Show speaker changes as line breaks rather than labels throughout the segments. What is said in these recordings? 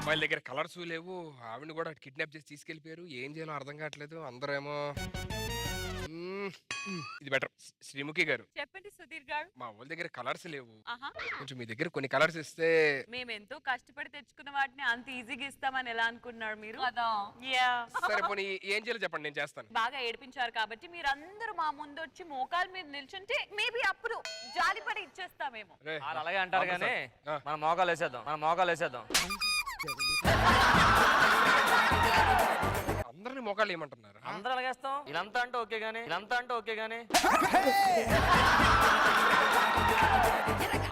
వాళ్ళ దగ్గర కలర్స్ లేవు. ఆవిడని కూడా కిడ్నాప్ చేసి తీసుకెళ్ళిపోయారు. ఏం చేయాలో అర్థం కావట్లేదు. అందరూ ఏమో ఇది బెటర్. శ్రీముఖి గారు
చెప్పండి సుధీర్ గారు.
మా వాళ్ళ దగ్గర కలర్స్ లేవు.
ఆహా,
కొంచెం మీ దగ్గర కొన్ని కలర్స్ ఇస్తే.
మేము ఎంతో కష్టపడి తెచ్చుకున్న వాటిని అంత ఈజీగా ఇస్తామని ఎలా అనుకున్నారు మీరు?
సరే పోనీ ఏం చేయాలో చెప్పండి, నేను చేస్తాను.
బాగా ఏడిపించారు కాబట్టి మీరందరూ మా ముందు వచ్చి మోకాల మీద నిల్చుంటే మేబీ అప్పుడు జాలిపడి ఇచ్చేస్తామేమో.
రే,
వాళ్ళు అలాగే అంటారు కానీ
ఆ.
మనం మోకాలు వేసేద్దాం.
అందరిని మోకాళ్ళు ఏమంటున్నారు?
అందరూ అలాగేస్తాం. ఇదంతా అంటే ఓకే గానీ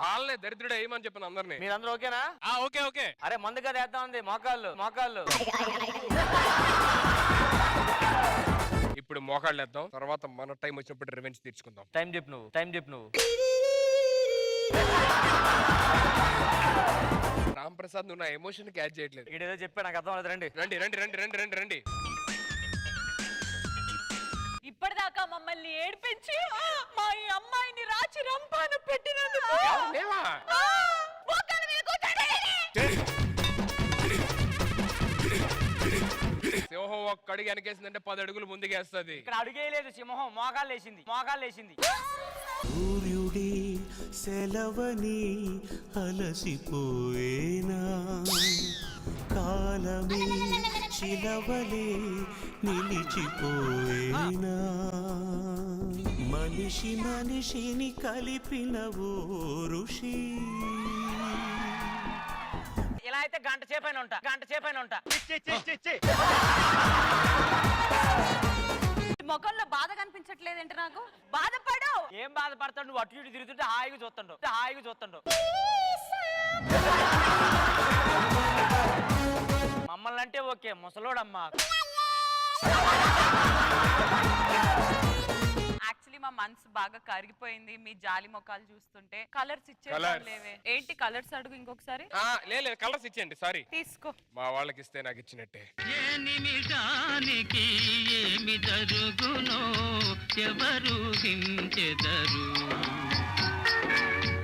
వాళ్ళనే దరిద్రుడు ఏమని చెప్పిన అందరినీ.
మీరందరూ ఓకేనా?
ఓకే.
అరే మందు కదా వేద్దాం ఉంది. మోకాళ్ళు
ఇప్పుడు మోకాళ్ళు వేద్దాం, తర్వాత మన టైం వచ్చినప్పుడు రివెంజ్ తీర్చుకుందాం.
టైం చెప్పు నువ్వు.
రామ్ ప్రసాద్, నువ్వు నా ఎమోషన్ క్యాచ్ చేయట్లేదు.
ఈడేదో చెప్పా నాకు అర్థం లేదు.
రండి.
ఇప్పటిదాకా మమ్మల్ని ఏడిపించి మా ఈ అమ్మాయిని రాచి రంపాను పెట్టినందుకు
మేమా?
మోకాళ్ళ మీద కూర్చోండి.
సింహం ఒక్క అడుగు వెనకేసిందంటే 10 అడుగులు ముందుకేస్తుంది.
ఇక్కడ అడుగేయలేదు సింహం, మోకాళ్ళు వేసింది.
సూర్యుడి సెలవని అలసిపోయేనా, కాలమే శిలవలే నిలిచిపోయేనా, మనిషిని కలిపిన ఓ ఋషి.
ఇలా అయితే గంట సేపైన ఉంటా.
ముఖంలో బాధ కనిపించట్లేదంటే నాకు బాధపడు.
ఏం బాధపడతాడు? నువ్వు అటు ఇటు తిరుగుతుంటే హాయిగా చూస్తుండు. మమ్మల్ని అంటే ఓకే, ముసలోడమ్మా.
యాక్చువల్లీ మా మనసు బాగా కరిగిపోయింది మీ జాలి ముఖాలు చూస్తుంటే. కలర్స్ ఇచ్చేలేవే. ఏంటి కలర్స్ అడుగు ఇంకొకసారి.
లేదు కలర్స్ ఇచ్చేయండి. సారీ,
తీసుకో.
మా వాళ్ళకి ఇస్తే నాకు ఇచ్చినట్టే.
ఏ నిమిషానికి ఏమి జరుగునో ఎవరు హించెదరు.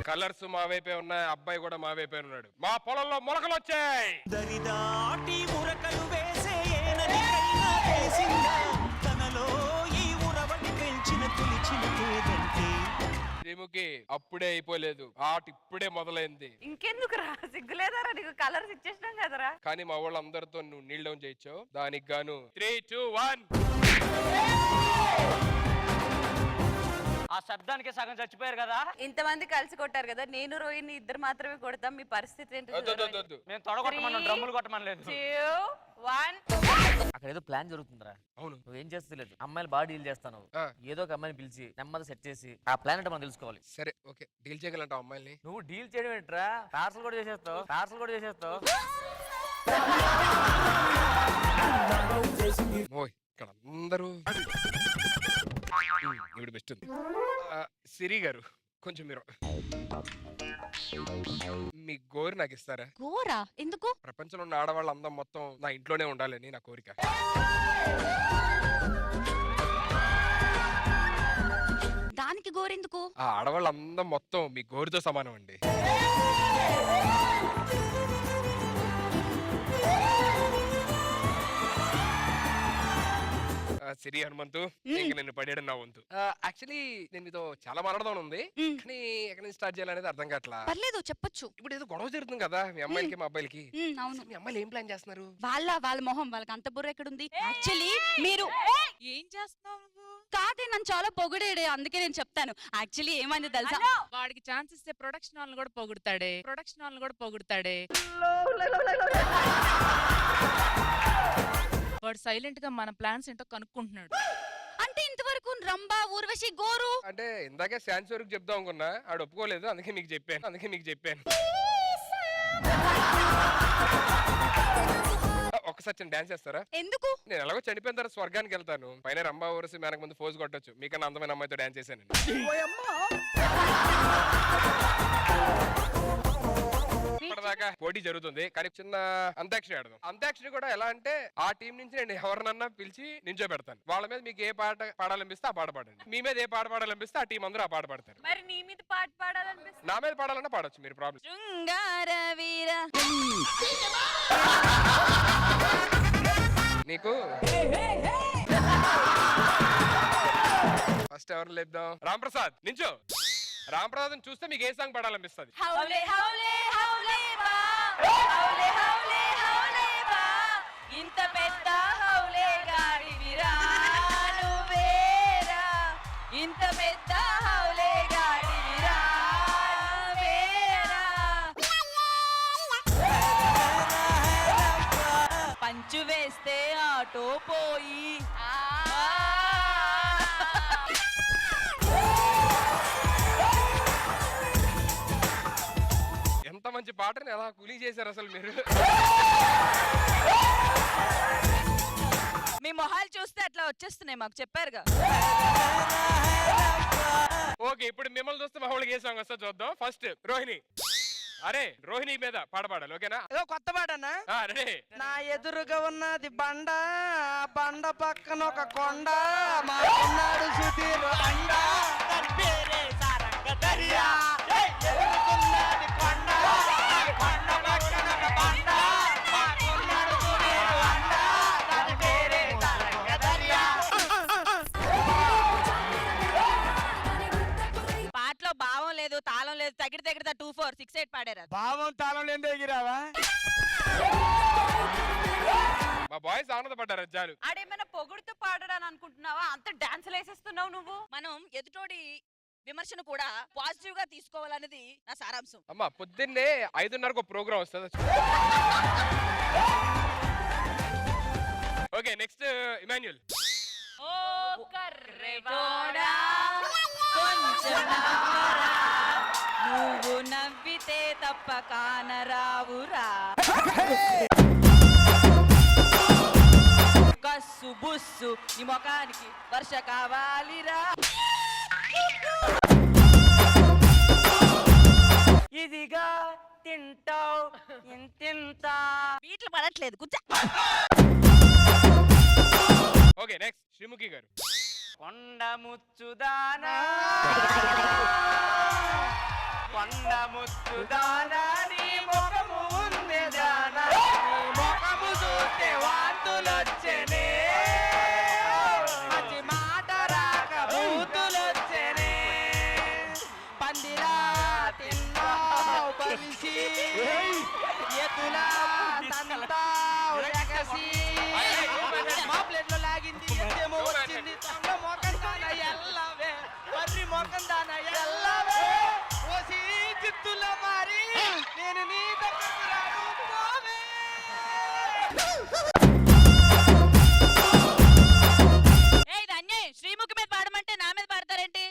కలర్స్ మా వైపే ఉన్నాయి, అబ్బాయి కూడా మా వైపే ఉన్నాడు. మా పొలంలో మొలకలు వచ్చాయి.
దరిదాటి మురకలు వేసే ఏననికైనా తెలిసిందా, తనలో ఈ ఉరవడి పెంచిన తొలిచిన తేదంటే.
శ్రీముఖి, అప్పుడే అయిపోలేదు, ఆట ఇప్పుడే మొదలైంది.
ఇంకెందుకు రా, సిగ్గులేదారా నీకు? కలర్స్ ఇచ్చేసినాం కదరా.
కానీ మా వాళ్ళందరితో నువ్వు నీల్ డౌన్ చేయించావు. దానికి గాను 3, 2, 1.
ఆ శబ్దానికి సగం చచ్చిపోయారు కదా.
ఇంతమంది కలిసి కొట్టారు కదా, నేను రోహిణి ఇద్దరు మాత్రమే కొడతాం. మీ పరిస్థితి ఏంటి?
మేము తొడగొట్టమన్నాం, డ్రమ్ములు కొట్టమని లేదు.
2, 1.
అక్కడ ఏదో ప్లాన్ జరుగుతుందిరా.
అవును,
నువ్వేం చేస్తలేదు, అమ్మాయిలు బాగా డీల్ చేస్తాను. ఏదో ఒక అమ్మాయిని పిలిచి నెమ్మది సెట్ చేసి ఆ ప్లాన్ అంటే మనం తెలుసుకోవాలి.
సరే ఓకే, డీల్ చేయగలంటావు అమ్మాయిని?
నువ్వు డీల్ చేయడం ఏంట్రా, పార్సల్ కూడా చేసేస్తావు.
ఓయ్, ఇక్కడ అందరూ ఇప్పుడు బెస్ట్ ఉంది. సిరి గారు, కొంచెం మీరు మీ గోరు నాకు ఇస్తారా?
గోరా ఎందుకు?
ప్రపంచంలో ఉన్న ఆడవాళ్ళ అందం మొత్తం నా ఇంట్లోనే ఉండాలని నా కోరిక.
దానికి గోరెందుకు?
ఆ ఆడవాళ్ళ అందం మొత్తం మీ గోరుతో సమానం అండి. సిరి హనుమంతు, ఇంకా నిన్ను పడేయడం నా వంతు. యాక్చువల్లీ నేను మీతో చాలా మాట్లాడదాం ఉంది, కానీ ఎక్కడి నుంచి స్టార్ట్ చేయాలనేది అర్థం కావట్లా.
పర్లేదు చెప్పొచ్చు.
ఇప్పుడు ఏదో గొడవ జరుగుతుంది కదా మీ అమ్మాయిలకి మా అబ్బాయిలకి.
అవును,
మీ అమ్మాయిలు ఏం ప్లాన్ చేస్తున్నారు?
వాళ్ళ మొహం వాళ్ళకి అంత బుర్ర ఎక్కడుంది? యాక్చువల్లీ మీరు
ఏం చేస్తున్నావు నువ్వు?
కాదే, నన్ను చాలా పొగిడాడే, అందుకే నేను చెప్తాను. యాక్చువల్లీ ఏమైంది తెలుసా,
వాడికి ఛాన్స్ ఇస్తే ప్రొడక్షన్ వాళ్ళని కూడా పొగుడుతాడే. వాడు సైలెంట్ గా మన ప్లాన్స్ ఏంటో కనుక్కుంటున్నాడు.
అంటే ఇంతవరకు రంభా, ఊర్వశి, గోరు
అంటే ఇందాకే శాన్స్ వరకు చెప్దాం అనుకున్నా, ఆడు ఒప్పుకోలేదు, అందుకే మీకు చెప్పాను. ఒక్కసారి డాన్స్ చేస్తారా?
ఎందుకు?
నేను ఎలాగో చనిపోయిన తర్వాత స్వర్గానికి వెళ్తాను, పైన రంభా ఊరసి మేనకు ముందు ఫోజ్ కొట్టొచ్చు. మీకన్నా అందమైన అమ్మాయితో డాన్స్ చేశాను. ఇప్పటిదాకా పోటీ జరుగుతుంది, కానీ చిన్న అంత్యాక్షరి ఆడదాం. అంత్యాక్షరి కూడా ఎలా అంటే, ఆ టీం నుంచి నేను ఎవరినన్నా పిలిచి నించో పెడతాను. వాళ్ళ మీద మీకు ఏ పాట పాడాలనిపిస్తే ఆ పాట పాడండి, మీ మీద ఏ పాట పాడాలనిపిస్తే ఆ టీం అందరూ ఆ పాట పాడతారు.
మరి నీ మీద పాట పాడాలనిపిస్తుంది?
నా మీద పాడాలన్నా పాడొచ్చు, మీరు ప్రాబ్లం.
శృంగార వీర
నీకు ఫస్ట్ ఎవరు లేద్దాం? రాంప్రసాద్ నించో. రాంప్రసాద్ చూస్తే మీకు ఏ సాంగ్ పడాలనిపిస్తుంది?
హౌలే హౌలే హౌలే బా హౌలే హౌలే హౌలే బా ఇంత పెద్ద హౌలే గాడివిరా నువ్వేరా ఇంత పెద్ద హౌలే గాడివిరా వేరా పంచు వేస్తే ఆటో పోయి
ఎంత మంచి పాటని ఎలా కూలీ చేశారు అసలు మీరు.
మీ మొహాలు చూస్తే అట్లా వచ్చేస్తున్నాయి మాకు చెప్పారుగా.
ఓకే, ఇప్పుడు మిమ్మల్ని చూస్తే మా వాళ్ళకి ఏ సాంగ్ వస్తా చూద్దాం. ఫస్ట్ రోహిణి. అరే రోహిణి మీద పాడపాడాలి, ఓకేనా?
ఏదో కొత్త పాటనా?
రెడీ.
నా ఎదురుగా ఉన్నది బండ, బండ పక్కన ఒక కొండ, మాకున్నాడు సుధీర్ అండ, దాని పేరే సారంగ దర్యా. ఎదురుకున్నది కొండ, కొండ పక్కన ఒక బండ, మాకున్నాడు సుధీర్ అండ, దాని పేరే సారంగ దర్యా.
పాటలో భావం లేదు, తాళం లేదు, తగిడి తగిడితే 2-4 6-8 పాడారు.
భావం తాళం లేని ఎగిరావా?
మా బాయ్స్ ఆనందపడ్డారు చాలు.
ఆడేమైనా పొగుడుతూ పాడడానికి అనుకుంటున్నావా? అంత డాన్స్ వేసేస్తున్నావు నువ్వు.
మనం ఎదుటోడి విమర్శను కూడా పాజిటివ్ గా తీసుకోవాలనేది నా సారాంశం.
అమ్మా పొద్దున్నే 5:30కు ప్రోగ్రామ్ వస్తుంది. Okay, next Emmanuel.
ఓ కర్రెవాడా కొంచెం నవ్వరా, నువ్వు నవ్వితే తప్ప కానరావురా, కస్సు బుస్సు నీ ముఖానికి వర్ష కావాలిరా.
ఇదిగా తింటావు ఇంతింత.
బీట్లు పడట్లేదు కూర్చో.
ఓకే, నెక్స్ట్ శ్రీముఖి గారు.
కొండ ముచ్చుదానా, కొండ ముచ్చుదానా, నీ ముఖము ఉందేదానా, నీ ముఖము చూస్తే వాంతులొచ్చెనే, మంచి మాట రాక బూతులొచ్చెనే, పందిలా తిన్నావు బలిసి, ఎద్దులా తంతావు ఎగసి, మా ప్లేట్లో లాగింది ఎద్దేమో వచ్చింది, తొండ మోకం దాన ఎల్లవే, మర్రి మోకం దాన ఎల్లవే, ఓసి చిత్తుల మారి నేను నీ దగ్గరకు రాను పోవే.
ఏయ్ ఇది అన్యాయం. శ్రీముఖి మీద పాడమంటే నా మీద పాడతారేంటి?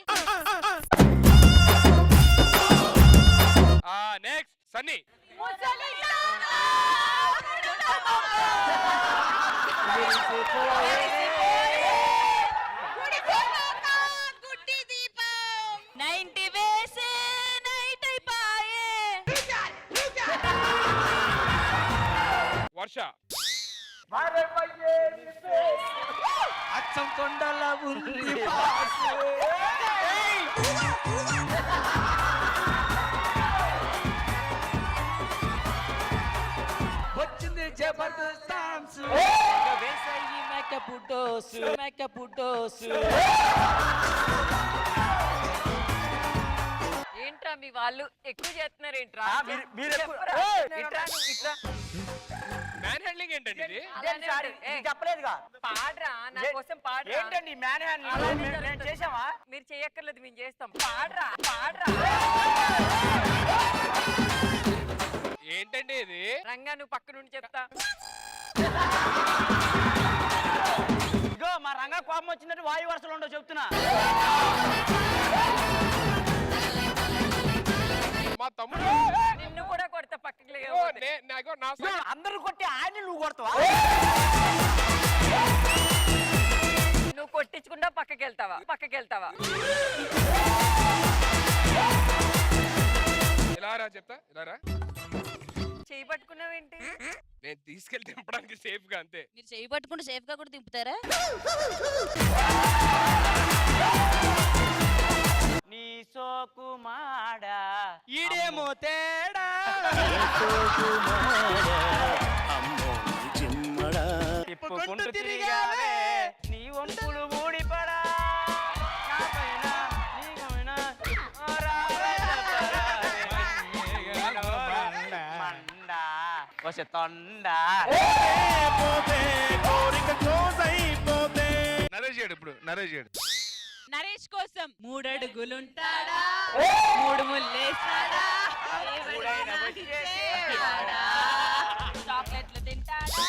నెక్స్ట్ సన్నీ.
నైంటీ వేసే నైట్ అయిపోయే.
వర్ష.
అచ్చం కొండల ఉంది పాసు. వచ్చింది జబర్దస్త్ డాన్స్, వేసయ్యి మేకప్ డోసు, మేకప్ డోసు.
ఏంట్రా మీ వాళ్ళు ఎక్కువ చేస్తున్నారు ఏంట్రా?
మ్యాన్ హ్యాండ్లింగ్ ఏంటండి ఇది?
చెప్పలేదుగా.
పాడరా, నా కోసం పాడరా.
ఏంటండి మ్యాన్ హ్యాండ్ చేసావా?
మీరు చేయక్కర్లేదు, మేము చేస్తాం. పాడరా పాడరా.
ఏంటండి ఇది?
రంగా నువ్వు పక్క నుండి చెప్తా.
ఇగో మా రంగా కోపం వచ్చినట్టు వాయు వరుసలు ఉండవు చెప్తున్నా.
మా తమ్ముడు
నిన్ను కూడా కొడతా పక్కకి
ఓ,
లేకపోతే.
నాకు నా సొంత-
అందరూ కొట్టి ఆయన నువ్వు కొడతావా?
నువ్వు కొట్టించుకుంటా పక్కకి వెళ్తావా? పక్కకి వెళ్తావా?
ఇలా రా చెప్తా, ఇలా రా.
చేయి పట్టుకున్నావేంటి?
నేను తీసుకెళ్ళి దింపడానికి సేఫ్ గా అంతే.
మీరు చేయి పట్టుకుంటే సేఫ్ గా కూడా దింపుతారా?
నీ సోకు మాడా ఈడేమో తేడా, తొండ వసే తొండ
నరేష్ చేయడు ఇప్పుడు నరేష్ చేయడు
నరేష్ కోసం 3 అడుగులుంటాడా 3 ముల్లేస్తాడా
మూడైన వచ్చేసి
చాక్లెట్లు తింటాడా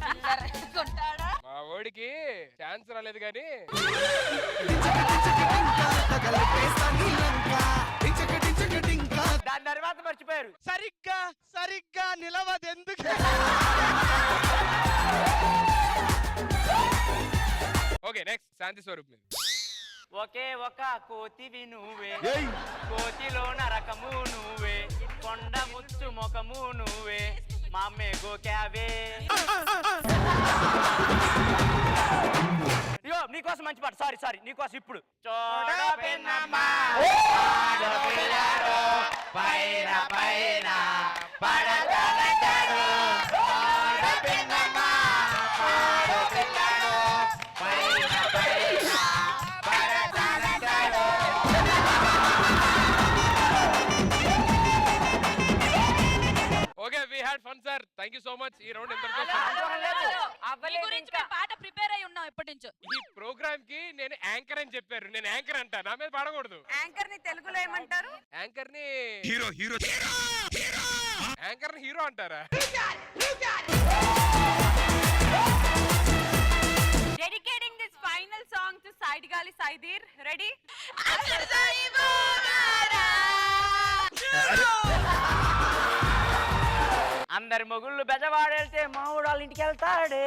చిల్లర కొంటాడా
మా ఓడికి ఛాన్స్ రాలేదు కానీ
దాని తర్వాత మర్చిపోయారు
సరిగ్గా నిలవదు ఎందుకు
ఓకే నెక్స్ట్ శాంతి స్వరూప్ మీద
ఒకే ఒక కోతివి నువ్వే కోతిలో నరకము నువ్వే కొండ ముచ్చు ముఖము నువ్వే మామే గోకావే ఇగో నీకోసం మంచి పాట సారీ నీకోసం ఇప్పుడు చూడపెన్నమ్మా ఆడపిల్లాడు పైన పైన పడతానంటాడు చూడపెన్నమ్మా ఆడపిల్లాడు పైన పైన పడతానంటాడు
okay we had fun sir thank you so much ఈ రౌండ్ ఎంతవరకు
మీ గురించి మేము పాట ప్రిపేర్ అయి ఉన్నాం ఎప్పటి నుంచో
ఈ ప్రోగ్రామ్ కి నేను యాంకర్ అని చెప్పారు నేను యాంకర్ అంటా నా మీద పాడకూడదు
యాంకర్ ని తెలుగులో ఏమంటారు
యాంకర్ ని
హీరో
యాంకర్ ని హీరో అంటారా
dedicating this final song to side గాలి సైదీర్ రెడీ
అందరి మొగుళ్ళు బెజవాడెళ్తే మావుడు వాళ్ళ ఇంటికి వెళ్తాడే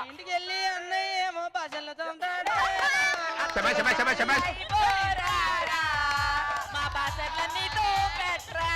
ఇంటికి వెళ్ళి అన్నయ్య ఏమో భాషలతో
మా బాసర్లన్నీ తో పెట్రా